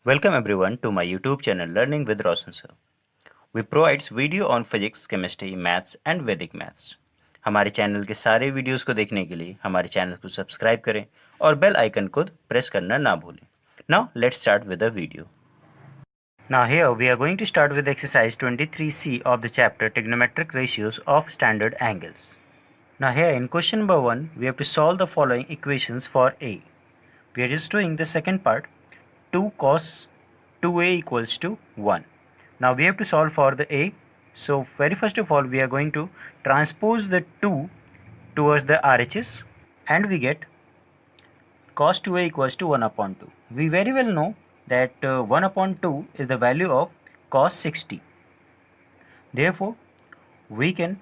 Welcome everyone to my YouTube channel Learning with Roshan Sir. We provides video on physics, chemistry, maths and Vedic maths. हमारे channel के सारे videos को देखने के लिए हमारे चैनल को सब्सक्राइब करें और बेल आइकन को प्रेस करना ना भूलें. Now let's start with the video. Now here we are going to start with exercise 23C of the chapter Trigonometric Ratios of Standard Angles. Now here in question number 1 we have to solve the following equations for A. We are just doing the second part. 2 cos 2a equals to 1. Now we have to solve for the a. So very first of all we are going to transpose the 2 towards the RHS and we get cos 2a equals to 1 upon 2. We very well know that 1 upon 2 is the value of cos 60. Therefore we can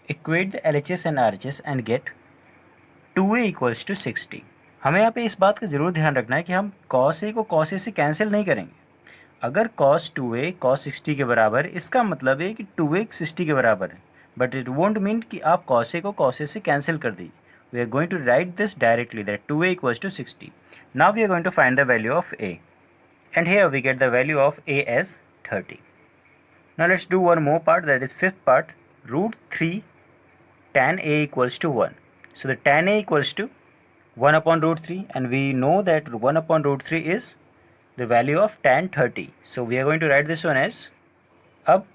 equate the LHS and RHS and get 2a equals to 60. हमें यहाँ पे इस बात का ज़रूर ध्यान रखना है कि हम cos a को cos a से कैंसिल नहीं करेंगे. अगर cos 2a cos 60 के बराबर, इसका मतलब है कि 2a 60 के बराबर है, बट इट वोंट मीन कि आप cos a को cos a से कैंसिल कर दीजिए. We are going to write this directly that 2a equals to 60. Now we are going to find the value of a and here we get the value of a as 30. Now let's do one more part, that is fifth part, root 3 tan a equals to 1. So the tan a equals to 1 upon root 3 and we know that 1 upon root 3 is the value of tan 30. So we are going to write this one as, अब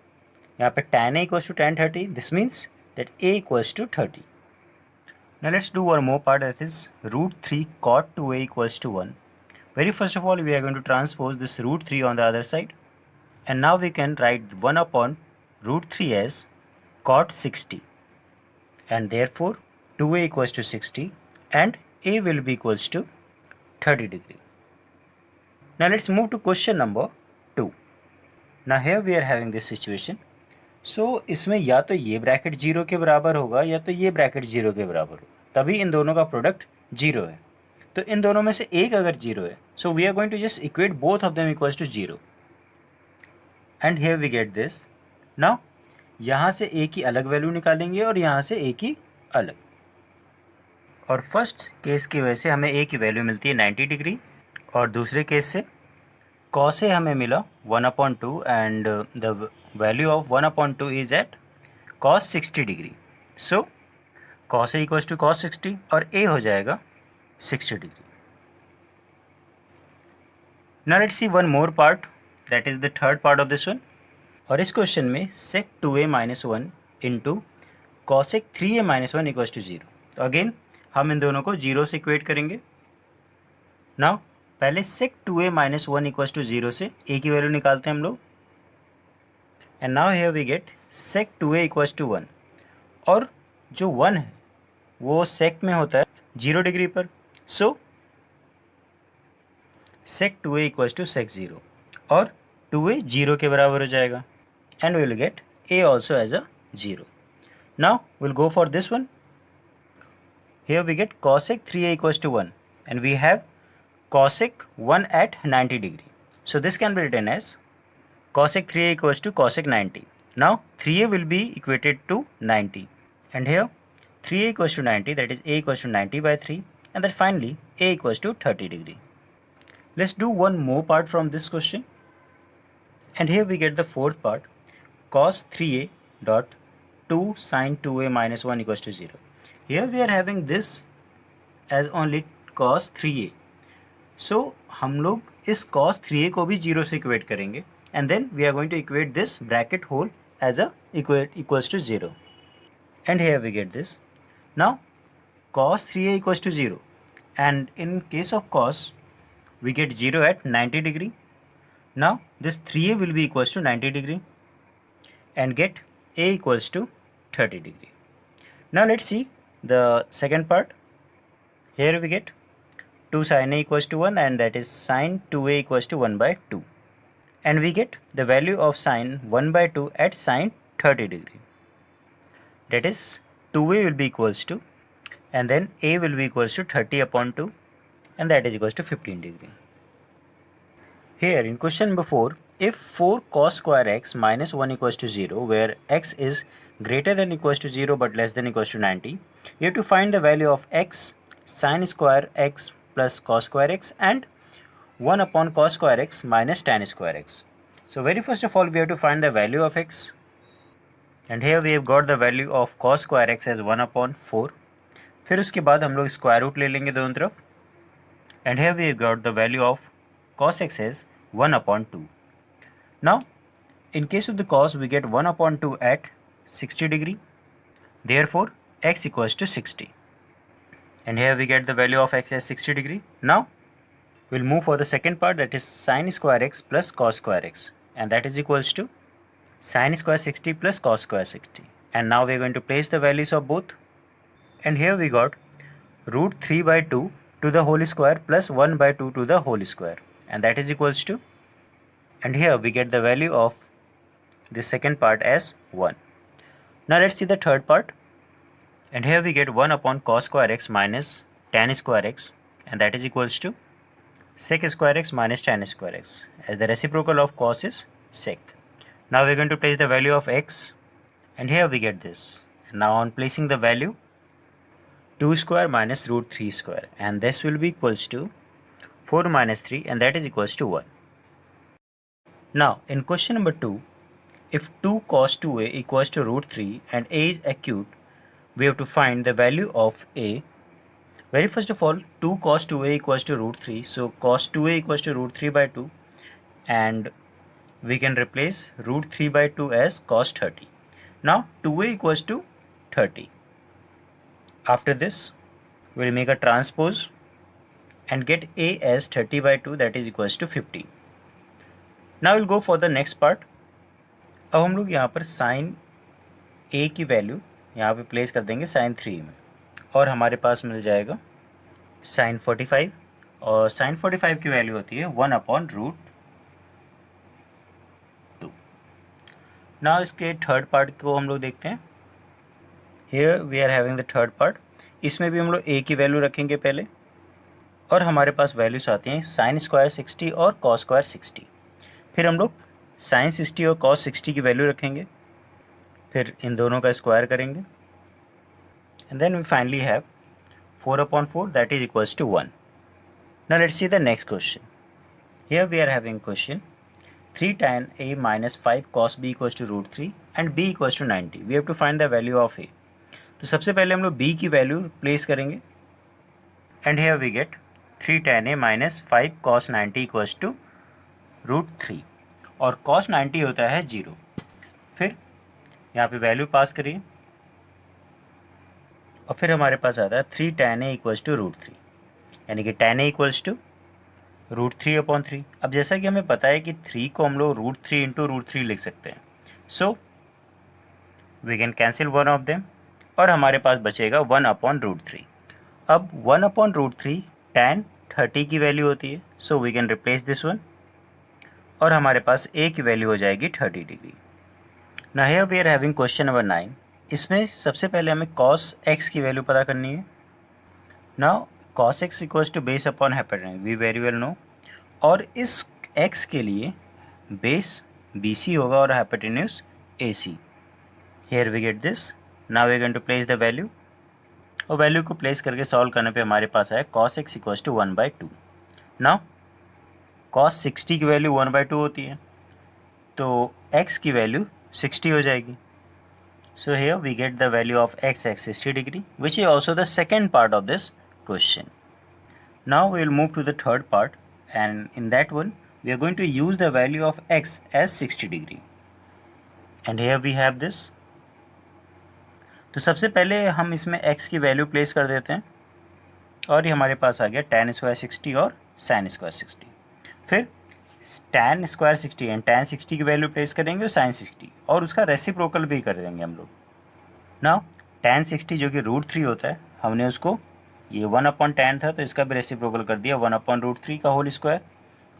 यहाँ पे tan a equals to tan 30, this means that a equals to 30. Now let's do one more part, that is root 3 cot 2a equals to 1. Very first of all we are going to transpose this root 3 on the other side and now we can write 1 upon root 3 as cot 60 and therefore 2a equals to 60 and a will be equals to 30 degree. Now let's move to question number 2. Now here we are having this situation. So इसमें या तो ये bracket 0 के बराबर होगा या तो ये ब्रैकेट 0 के बराबर होगा, तभी इन दोनों का प्रोडक्ट 0 है. तो इन दोनों में से एक अगर 0 है, so we are going to just equate both of them equals to 0. And here we get this. Now यहाँ से a की अलग वैल्यू निकालेंगे और यहाँ से a की अलग. और फर्स्ट केस की वजह से हमें a की वैल्यू मिलती है 90 डिग्री और दूसरे केस से cos a हमें मिला 1/2 and the value of 1/2 is at cos 60 degree. So cos a equals to cos 60 और a हो जाएगा 60 degree. Now let's see one more part, that is the third part of this one. और इस question में sec 2a - 1 into cosec 3a - 1 equals to 0. तो again हम इन दोनों को 0 से इक्वेट करेंगे. नाउ पहले sec 2a - 1 इक्वल्स टू 0 से a की वैल्यू निकालते हैं हम लोग. And now here we get sec 2a equals to 1 और जो 1 है वो sec में होता है 0 डिग्री पर. So sec 2a equals to sec 0 और 2a 0 के बराबर हो जाएगा and we will get a also as a 0. Now will go for this one. Here we get cosec 3a equals to 1 and we have cosec 1 at 90 degree. So this can be written as cosec 3a equals to cosec 90. Now 3a will be equated to 90 and here 3a equals to 90, that is a equals to 90 by 3 and then finally a equals to 30 degree. Let's do one more part from this question and here we get the fourth part, cos 3a dot 2 sin 2a minus 1 equals to 0. Here we are having this as only cos 3a. So हम लोग इस cos 3a को भी 0 से equate करेंगे and then we are going to equate this bracket whole as a equals to 0. And here we get this. Now cos 3a equals to 0 and in case of cos we get 0 at 90 degree. Now this 3a will be equals to 90 degree and get a equals to 30 degree. Now let's see the second part. Here we get 2 sin a equals to 1 and that is sin 2a equals to 1 by 2 and we get the value of sin 1 by 2 at sin 30 degree, that is 2a will be equals to and then a will be equals to 30 upon 2 and that is equals to 15 degree. Here in question number 4, if 4 cos square x minus 1 equals to 0 where x is greater than equals to 0 but less than equals to 90, you have to find the value of x sin square x plus cos square x and 1 upon cos square x minus tan square x. So very first of all we have to find the value of x, and here we have got the value of cos square x as 1 upon 4. फिर उसके बाद हम लोग square root ले लेंगे दोनों तरफ, and here we have got the value of cos x as 1 upon 2. Now in case of the cos we get 1 upon 2 at 60 degree, therefore x equals to 60, and here we get the value of x as 60 degree. Now we'll move for the second part, that is sin square x plus cos square x, and that is equals to sin square 60 plus cos square 60, and now we're going to place the values of both, and here we got root 3 by 2 to the whole square plus 1 by 2 to the whole square, and that is equals to, and here we get the value of the second part as 1. Now let's see the third part, and here we get 1 upon cos square x minus tan square x, and that is equals to sec square x minus tan square x, as the reciprocal of cos is sec. Now we're going to place the value of x, and here we get this. And now on placing the value, 2 square minus root 3 square, and this will be equals to 4 minus 3, and that is equals to 1. Now in question number 2, if 2 cos 2a equals to root 3 and a is acute, we have to find the value of a. Very first of all, 2 cos 2a equals to root 3, so cos 2a equals to root 3 by 2, and we can replace root 3 by 2 as cos 30. Now 2a equals to 30. After this, we will make a transpose and get a as 30 by 2, that is equals to 50. Now we'll go for the next part. अब हम लोग यहाँ पर sign a की value यहाँ पे place कर देंगे साइन 3 में, और हमारे पास मिल जाएगा साइन 45, और साइन 45 की वैल्यू होती है 1 अपॉन रूट 2. नाउ इसके थर्ड पार्ट को हम लोग देखते हैं. Here we are having the third part. इसमें भी हम लोग a की वैल्यू रखेंगे पहले, और हमारे पास वैल्यूज आती हैं साइन स्क्वायर 60 और कॉस स्क्वायर 60. फिर हम लोग साइन 60 और कॉस 60 की वैल्यू रखेंगे, फिर इन दोनों का स्क्वायर करेंगे, and then we finally have 4 upon 4, that is equals to 1. Now let's see the next question. Here we are having question 3 tan a minus 5 cos b equals to root 3 and b equals to 90. We have to find the value of a. तो सबसे पहले हम लोग b की value place करेंगे, and here we get 3 tan a minus 5 cos 90 equals to root 3, और cos 90 होता है 0. फिर यहाँ पे वैल्यू पास करिए, और फिर हमारे पास आता है 3 tan a equals to root 3, यानी कि tan a equals to root 3 upon 3. अब जैसा कि हमें पता है कि 3 को हम लोग रूट 3 इंटू रूट 3 लिख सकते हैं, so we can cancel one of them, और हमारे पास बचेगा 1 अपॉन रूट 3. अब 1 अपॉन रूट 3 tan 30 की वैल्यू होती है, so we can replace this one, और हमारे पास a की वैल्यू हो जाएगी 30 degree. Now here we are having question number 9. इसमें सबसे पहले हमें cos x की वैल्यू पता करनी है. Now cos x equals to base upon hypotenuse, we very well know, और इस x के लिए बेस BC होगा और hypotenuse AC. Here we get this. Now we going to place the value, और वैल्यू को प्लेस करके सॉल्व करने पे हमारे पास आया cos x equals to 1/2. Now cos 60 की वैल्यू 1/2 होती है, तो x की वैल्यू 60 हो जाएगी. So here we get the value of x at 60 degree, which is also the second part of this question. Now we will move to the third part, and in that one we are going to use the value of x as 60 degree. And here we have this. तो सबसे पहले हम इसमें x की value place कर देते हैं, और ये हमारे पास आ गया tan स्क्वायर 60 और sin स्क्वायर 60. फिर tan स्क्वायर 60 एंड tan 60 की वैल्यू प्लेस करेंगे और sin 60, और उसका रेसिप्रोकल भी कर देंगे हम लोग. नाउ tan 60 जो कि रूट 3 होता है, हमने उसको, ये 1 अपॉन tan था तो इसका भी रेसिप्रोकल कर दिया 1 अपॉन रूट 3 का होल स्क्वायर,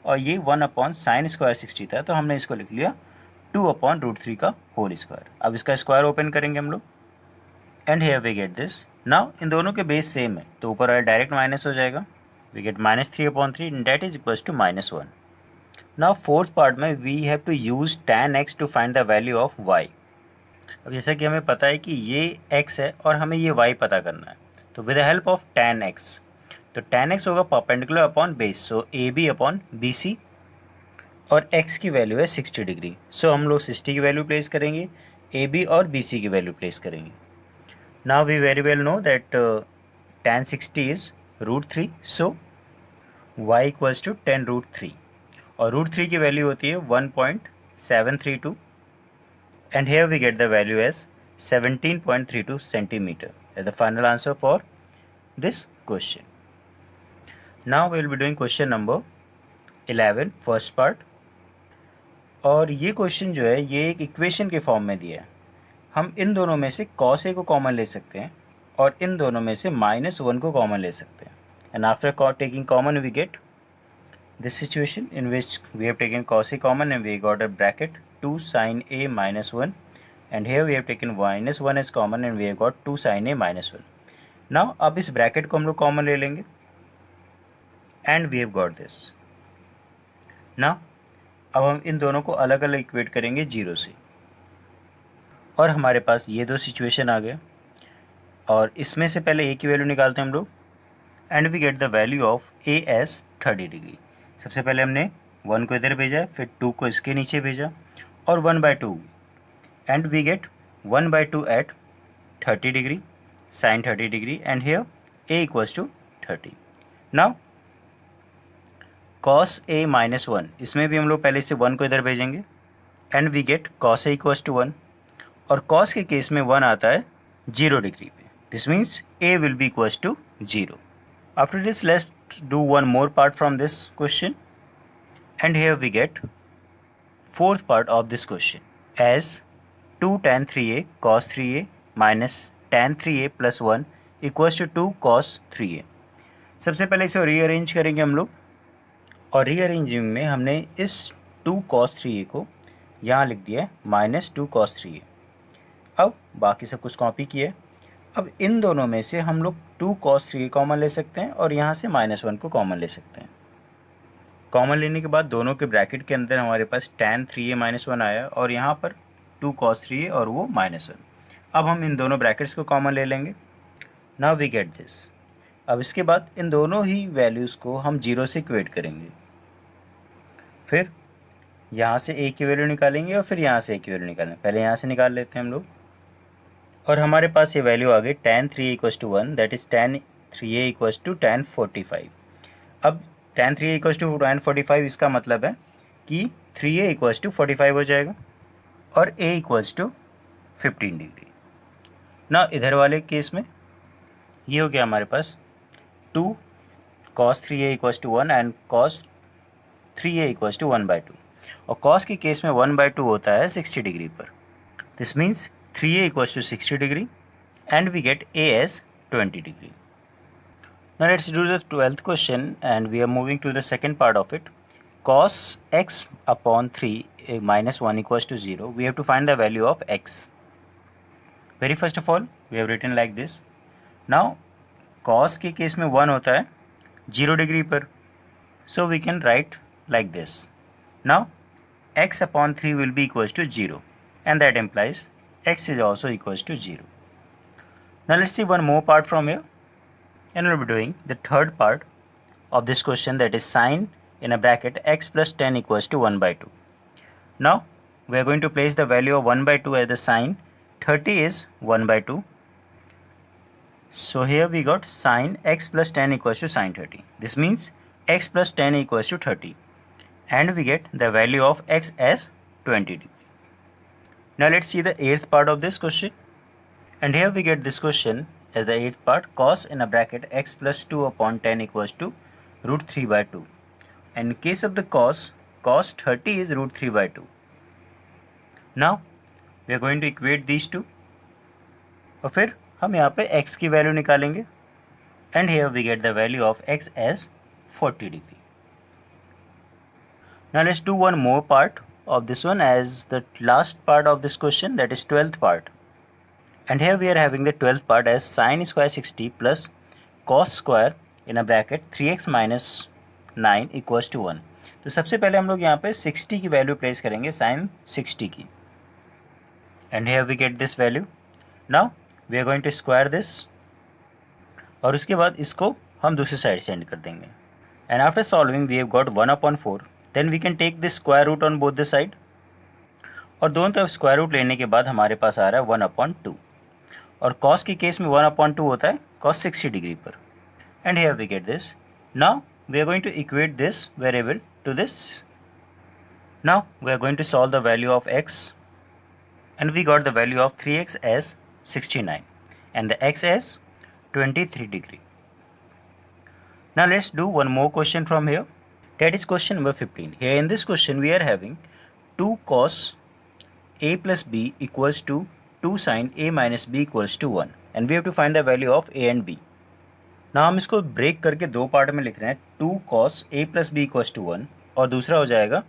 और ये 1 अपॉन sin स्क्वायर 60 था तो हमने इसको लिख लिया 2 अपॉन रूट 3 का होल स्क्वायर. अब इसका स्क्वायर ओपन करेंगे हम लोग, and here we get this. Now इन दोनों के बेस सेम है तो ऊपर वाला डायरेक्ट माइनस हो जाएगा. We get -3 upon 3, that is equals to -1. Now fourth part में we have to use tan x to find the value of y. अब जैसा कि हमें पता है कि ये x है और हमें ये y पता करना है, तो with the help of tan x, तो tan x होगा perpendicular upon base, so AB upon BC, और x की वैल्यू है 60 डिग्री, सो हम लोग 60 की वैल्यू प्लेस करेंगे, AB और BC की वैल्यू प्लेस करेंगे। Now we very well know that tan 60 is √3, so y equals to 10√3, और √3 की वैल्यू होती है 1.732, and here we get the value as 17.32 centimeter as the final answer for this question. Now we will be doing question number 11 first part, और ये question जो है ये एक इक्वेशन के फॉर्म में दिया है। हम इन दोनों में से cos A को कॉमन ले सकते हैं और इन दोनों में से -1 को कॉमन ले सकते हैं, and after taking common we get this situation in which we have taken cos A common and we got a bracket 2 sin A -1, and here we have taken -1 as common and we have got 2 sin A -1. Now अब इस bracket को हम लोग common ले लेंगे and we have got this. Now अब हम इन दोनों को अलग अलग इक्वेट करेंगे 0 से, और हमारे पास ये दो सिचुएशन आ गए, और इसमें से पहले A की वैल्यू निकालते हैं हम लोग, and we get the value of A as 30 degree. सबसे पहले हमने 1 को इधर भेजा, फिर 2 को इसके नीचे भेजा, और 1/2, and we get 1/2 at 30 degree sine 30 degree, and here A equals to 30। Now cos A -1, इसमें भी हम लोग पहले से 1 को इधर भेजेंगे, and we get cos A equals to 1, और cos के केस में 1 आता है 0 डिग्री पे, this means A will be equals to 0। After this, let's do one more part from this question, and here we get fourth part of this question as 2 tan 3a cos 3a minus tan 3a plus 1 equals to 2 cos 3a। सबसे पहले इसे rearrange करेंगे हम लोग, और rearranging में हमने इस 2 cos 3a को यहाँ लिख दिया है -2 cos 3a। अब बाकी सब कुछ कॉपी किया। अब इन दोनों में से हम लोग 2 cos 3a कॉमन ले सकते हैं और यहाँ से -1 को कॉमन ले सकते हैं। कॉमन लेने के बाद दोनों के ब्रैकेट के अंदर हमारे पास tan 3a -1 आया, और यहाँ पर 2 cos 3a और वो -1। अब हम इन दोनों ब्रैकेट्स को कॉमन ले लेंगे। Now we get this. अब इसके बाद इन दोनों ही वैल्यूज़ को हम 0 से इक्वेट करेंगे, फिर यहाँ से A की वैल्यू निकालेंगे और फिर यहाँ से A की वैल्यू निकालेंगे। पहले यहाँ से निकाल लेते हैं हम लोग, और हमारे पास ये वैल्यू आ गई tan 3a equals to 1, that is tan 3a equals to tan 45। अब tan 3a equals to tan 45, इसका मतलब है कि 3a इक्वल्स टू 45 हो जाएगा, और A इक्वल्स टू 15 डिग्री। ना इधर वाले केस में ये हो गया हमारे पास 2 cos 3a equals to 1 and cos 3a equals to 1/2, और cos के केस में 1/2 होता है 60 डिग्री पर, this means 3a equals to 60 degree, and we get A as 20 degree. Now let's do the 12th question, and we are moving to the second part of it. Cos x upon 3 minus 1 equals to 0. We have to find the value of x. Very first of all, we have written like this. Now cos के case में 1 होता है 0 degree पर, so we can write like this. Now x upon 3 will be equals to 0, and that implies x is also equals to 0. Now let's see one more part from here, and we'll be doing the third part of this question, that is sin in a bracket x plus 10 equals to 1/2. Now we are going to place the value of 1/2 as the sin 30 is 1/2. So here we got sin x plus 10 equals to sin 30. This means x plus 10 equals to 30, and we get the value of x as 20 degree. Now let's see the 8th part of this question, and here we get this question as the 8th part, cos in a bracket x plus 2 upon 10 equals to √3/2. And in case of the cos 30 is √3/2. Now we are going to equate these two, और फिर हम यहाँ पे x की value निकालेंगे, and here we get the value of x as 40 degree. Now let's do one more part of this one as the last part of this question, that is 12th part, and here we are having the 12th part as sin square 60 plus cos square in a bracket 3x minus 9 equals to 1. तो सबसे पहले हम लोग यहाँ पे 60 की value place करेंगे, sin 60 की, and here we get this value. Now we are going to square this, और उसके बाद इसको हम दूसरी साइड से एंड कर देंगे। And after solving we have got 1/4, then we can take this square root on both the side, और दोनों तरफ स्क्वायर रूट लेने के बाद हमारे पास आ रहा है 1/2, और कॉस के केस में 1/2 होता है cos 60 डिग्री पर। And here we get this. Now we are going to equate this variable to this. Now we are going to solve the value of x, and we got the value of 3x as 69 and the x as 23 degree. Now let's do one more question from here. That is question number 15. Here in this question we are having 2 cos a plus b equals to 2 sin a minus b equals to 1 and we have to find the value of a and b. Now हम इसको break करके दो part में लिख रहे हैं, 2 cos a plus b equals to 1 और दूसरा हो जाएगा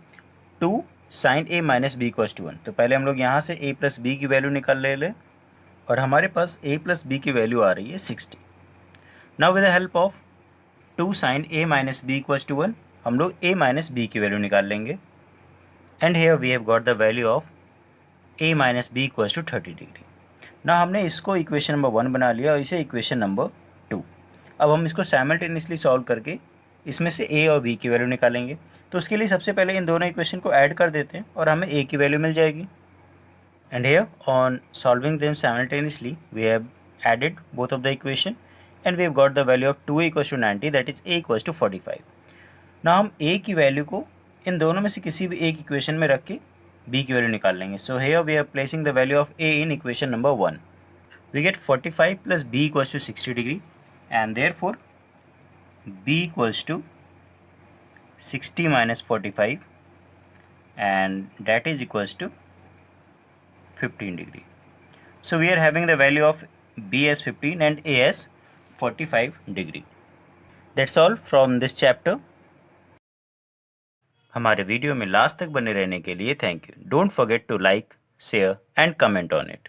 2 sine A minus B equals to 1। तो पहले हम लोग यहाँ से a प्लस बी की वैल्यू निकाल ले और हमारे पास a प्लस बी की वैल्यू आ रही है 60। Now with the help of 2 sine A minus B equals to 1 हम लोग a माइनस बी की वैल्यू निकाल लेंगे। And here we have got the value of a minus B equals to 30 degree. ना हमने इसको इक्वेशन नंबर 1 बना लिया और इसे इक्वेशन नंबर 2। अब हम इसको साइमल्टेनियसली सॉल्व करके इसमें से a और b की वैल्यू निकालेंगे। तो उसके लिए सबसे पहले इन दोनों इक्वेशन को ऐड कर देते हैं और हमें a की वैल्यू मिल जाएगी। And here on solving them simultaneously we have added both of the equation and we have got the value of 2a equals to 90, that is a equals to 45। ना हम a की value को इन दोनों में से किसी भी एक इक्वेशन में रख के b की वैल्यू निकाल लेंगे। So here we are placing the value of a in equation number 1। We get 45 plus b equals to 60 degree and therefore b equals to 60 minus 45 and that is equals to 15 degree. So we are having the value of b as 15 and a as 45 degree. That's all from this chapter. हमारे video में last तक बने रहने के लिए thank you. Don't forget to like, share and comment on it.